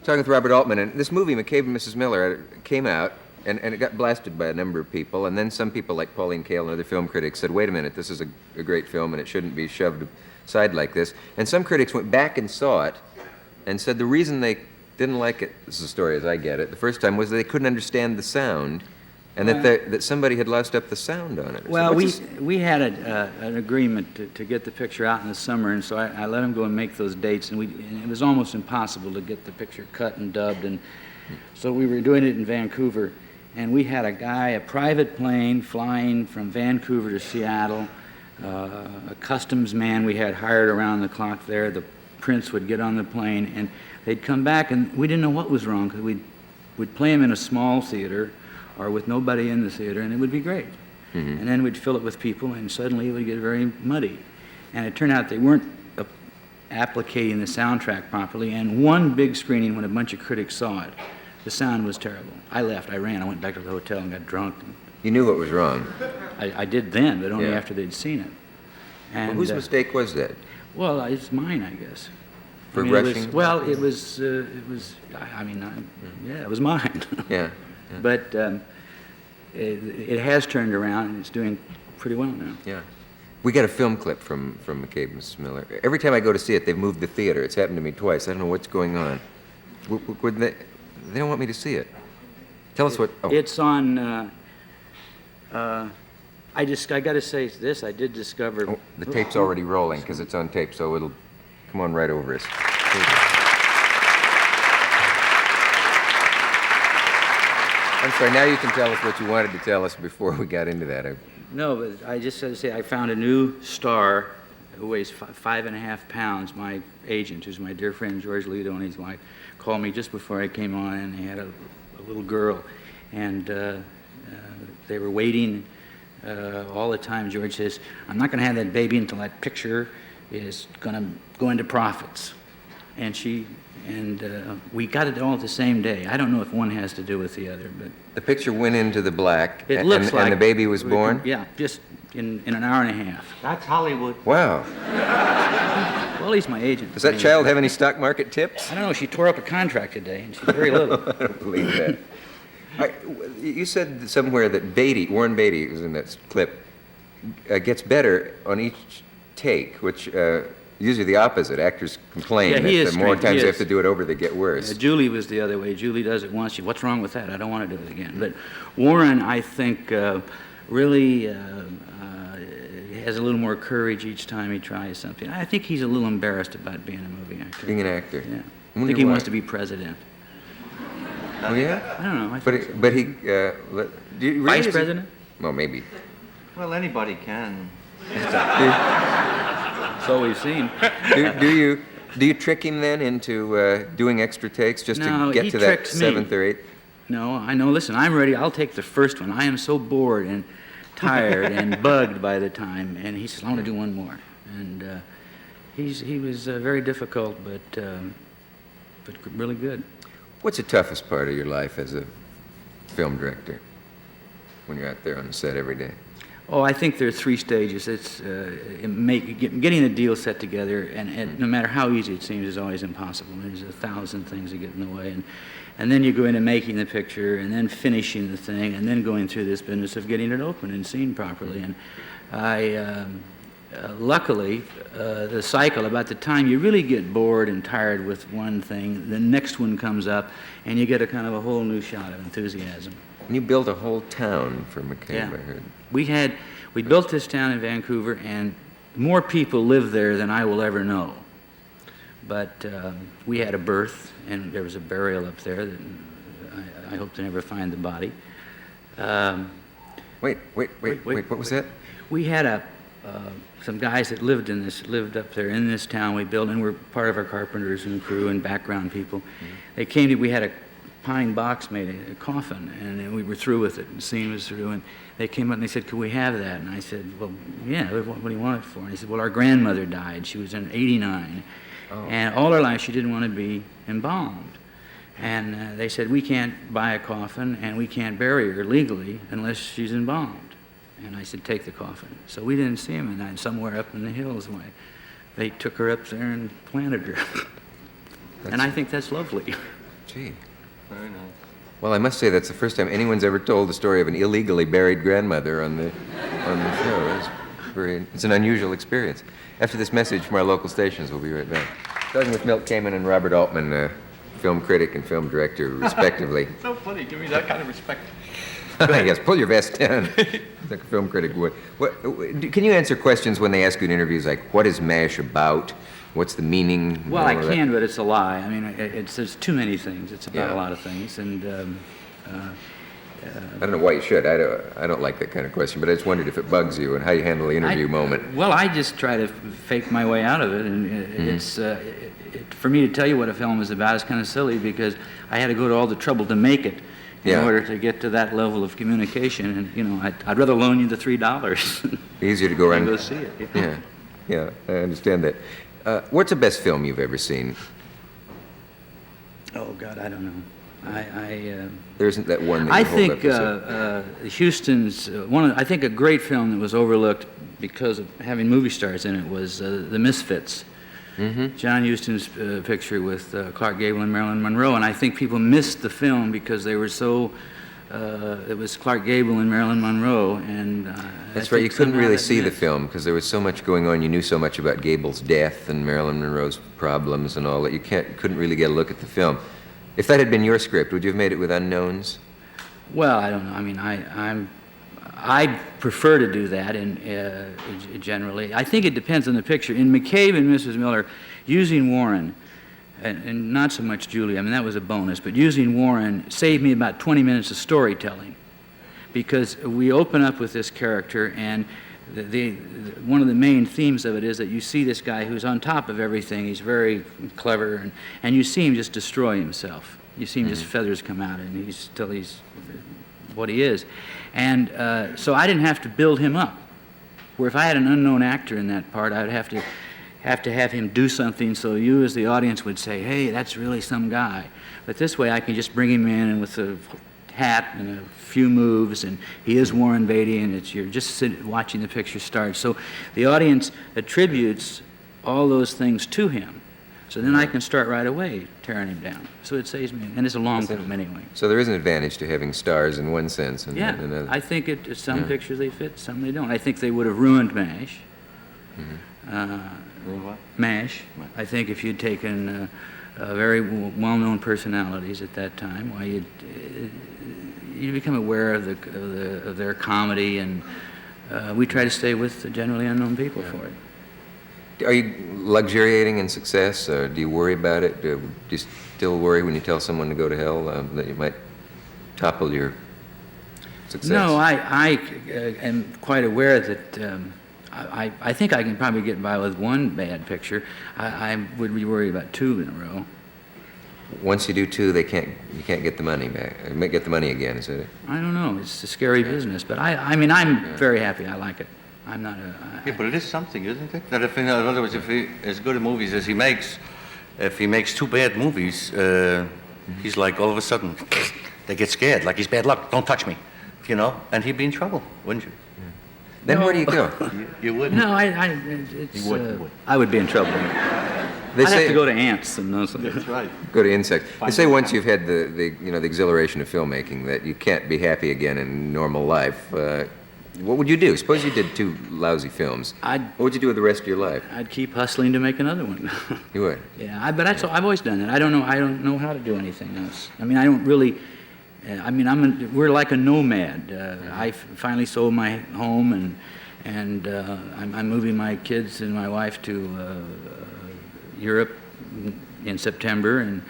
talking with Robert Altman, and this movie, McCabe and Mrs. Miller, came out, and it got blasted by a number of people, and then some people like Pauline Kael and other film critics said, wait a minute, this is a great film, and it shouldn't be shoved aside like this. And some critics went back and saw it, and said the reason they didn't like it, this is the story as I get it, the first time, was they couldn't understand the sound, and that somebody had loused up the sound on it. Well, we had an agreement to get the picture out in the summer, and so I let him go and make those dates, and it was almost impossible to get the picture cut and dubbed, and so we were doing it in Vancouver, and we had a private plane flying from Vancouver to Seattle, a customs man we had hired around the clock there. The prince would get on the plane, and they'd come back, and we didn't know what was wrong, because we'd play them in a small theater, or with nobody in the theater, and it would be great. Mm-hmm. And then we'd fill it with people, and suddenly it would get very muddy. And it turned out they weren't applicating the soundtrack properly, and one big screening, when a bunch of critics saw it, the sound was terrible. I left, I ran, I went back to the hotel and got drunk. You knew what was wrong? I did then, but only after they'd seen it. And, well, whose mistake was that? Well, it's mine, I guess. For rushing? It was mine. Yeah. But it has turned around, and it's doing pretty well now. Yeah. We got a film clip from McCabe and Mrs. Miller. Every time I go to see it, they've moved the theater. It's happened to me twice. I don't know what's going on. They don't want me to see it. Tell us what... Oh. It's on... I got to say this. I did discover... Oh, the tape's already rolling, because it's on tape, so it'll come on right over us. I'm sorry, now you can tell us what you wanted to tell us before we got into that. No, but I just had to say I found a new star who weighs 5.5 pounds. My agent, who's my dear friend George Lido and his wife, called me just before I came on, and he had a little girl. And they were waiting all the time. George says, I'm not going to have that baby until that picture is going to go into profits. And we got it all the same day. I don't know if one has to do with the other, but... The picture went into the black, it looks like and the baby was born? Yeah, just in an hour and a half. That's Hollywood. Wow. Well, he's my agent. Does that child have any stock market tips? I don't know. She tore up a contract today, and she's very little. I don't believe that. You said somewhere that Warren Beatty, who's in that clip, gets better on each take, which... usually the opposite. Actors complain that the more times they have to do it over, they get worse. Julie was the other way. Julie does it once. What's wrong with that? I don't want to do it again. But Warren, I think, really has a little more courage each time he tries something. I think he's a little embarrassed about being a movie actor. Being an actor? Yeah. I think he wants to be president. Oh, yeah? I don't know. But he... Vice president? Well, maybe. Well, anybody can. So we've seen. Do you trick him then into doing extra takes just to get to that 7th or 8th? No, I know. Listen, I'm ready. I'll take the first one. I am so bored and tired and bugged by the time. And he says, I want to do one more. And he was very difficult, but really good. What's the toughest part of your life as a film director when you're out there on the set every day? Oh, I think there are 3 stages. It's getting a deal set together, and no matter how easy it seems, is always impossible. There's 1,000 things that get in the way, and then you go into making the picture, and then finishing the thing, and then going through this business of getting it open and seen properly. And luckily, the cycle, about the time you really get bored and tired with one thing, the next one comes up, and you get a kind of a whole new shot of enthusiasm. And you built a whole town for McCabe, I heard. We built this town in Vancouver, and more people live there than I will ever know. But we had a birth, and there was a burial up there that I hope to never find the body. Wait, what was that? We had some guys that lived up there in this town we built, and were part of our carpenters and crew and background people. They came to, we had a pine box made, a coffin, and we were through with it, and the scene was through, and they came up and they said, could we have that? And I said, well, yeah, what do you want it for? And he said, well, our grandmother died. She was in 89, and all her life she didn't want to be embalmed. And they said, we can't buy a coffin, and we can't bury her legally unless she's embalmed. And I said, take the coffin. So we didn't see him, and somewhere up in the hills, they took her up there and planted her. And I think that's lovely. Gee. Very nice. Well, I must say that's the first time anyone's ever told the story of an illegally buried grandmother on the show. It's an unusual experience. After this message from our local stations, we'll be right back. Starting with Milt Kamen and Robert Altman, film critic and film director, respectively. So funny, give me that kind of respect. Yes, pull your vest down, like a film critic would. Can you answer questions when they ask you in interviews like, what is MASH about? What's the meaning? Well, I can, but it's a lie. I mean, there's too many things. It's about a lot of things, and I don't know why you should. I don't like that kind of question, but I just wondered if it bugs you and how you handle the interview moment. Well, I just try to fake my way out of it, and it's for me to tell you what a film is about is kind of silly because I had to go to all the trouble to make it in order to get to that level of communication. And you know, I'd rather loan you the $3. Easier to go around. And go see it. Yeah, I understand that. What's the best film you've ever seen? Oh God, I don't know. There isn't that one that I you hold think up Houston's I think a great film that was overlooked because of having movie stars in it was The Misfits. Mm-hmm. John Huston's picture with Clark Gable and Marilyn Monroe, and I think people missed the film because they were so. It was Clark Gable and Marilyn Monroe, and that's right. You couldn't really see the film because there was so much going on. You knew so much about Gable's death and Marilyn Monroe's problems and all that. You couldn't really get a look at the film. If that had been your script, would you have made it with unknowns? Well, I don't know. I mean, I prefer to do that generally. I think it depends on the picture. In McCabe and Mrs. Miller, using Warren, and not so much Julie, I mean, that was a bonus, but using Warren saved me about 20 minutes of storytelling because we open up with this character, and one of the main themes of it is that you see this guy who's on top of everything. He's very clever, and you see him just destroy himself. You see him just feathers come out, and he's what he is. And so I didn't have to build him up. Where if I had an unknown actor in that part, I would have to have him do something so you as the audience would say, hey, that's really some guy. But this way I can just bring him in and with a hat and a few moves, and he is Warren Beatty, and you're just watching the picture start. So the audience attributes all those things to him. So then I can start right away tearing him down. So it saves me, and it's a long film anyway. So there is an advantage to having stars in one sense. And another. I think some pictures they fit, some they don't. I think they would have ruined MASH. Ruined what? MASH. I think if you'd taken very well-known personalities at that time, why you become aware of their comedy, and we try to stay with the generally unknown people for it. Are you luxuriating in success? Or do you worry about it? Do you still worry when you tell someone to go to hell that you might topple your success? No, I am quite aware that I think I can probably get by with one bad picture. I would be worried about two in a row. Once you do two, you can't get the money back. You might get the money again, is it? I don't know. It's a scary business, but I mean, I'm very happy. I like it. I'm not Yeah, but it is something, isn't it? That if, in other words, if he, as good a movies as he makes, if he makes two bad movies, he's like, all of a sudden, they get scared, like he's bad luck, don't touch me, you know? And he'd be in trouble, wouldn't you? Then where do you go? You wouldn't. No, You would. I would be in trouble. They I'd say have to go to ants and those things. That's right. go to insects. They say once you've had the exhilaration of filmmaking that you can't be happy again in normal life. What would you do? Suppose you did two lousy films. What would you do with the rest of your life? I'd keep hustling to make another one. You would? Yeah, but I've always done that. I don't know how to do anything else. I mean, I don't really. We're like a nomad. I finally sold my home, and I'm moving my kids and my wife to Europe in September, and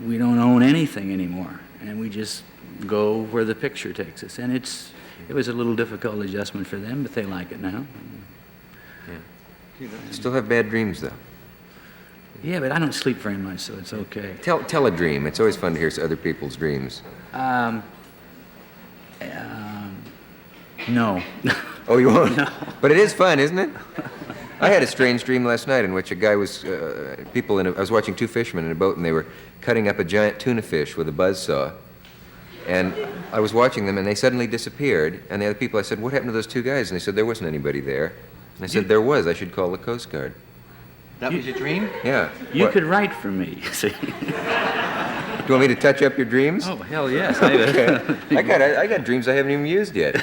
we don't own anything anymore, and we just go where the picture takes us. And it was a little difficult adjustment for them, but they like it now. You still have bad dreams, though. Yeah, but I don't sleep very much, so it's okay. Tell a dream. It's always fun to hear other people's dreams. No. Oh, you won't? No. But it is fun, isn't it? I had a strange dream last night in which a guy was, I was watching two fishermen in a boat, and they were cutting up a giant tuna fish with a buzzsaw. And I was watching them, and they suddenly disappeared. And the other people, I said, what happened to those two guys? And they said, there wasn't anybody there. And I said, there was. I should call the Coast Guard. That was your dream? Yeah. You What? could write for me, see. you want me to touch up your dreams? Oh, hell yes. Okay. I got dreams I haven't even used yet.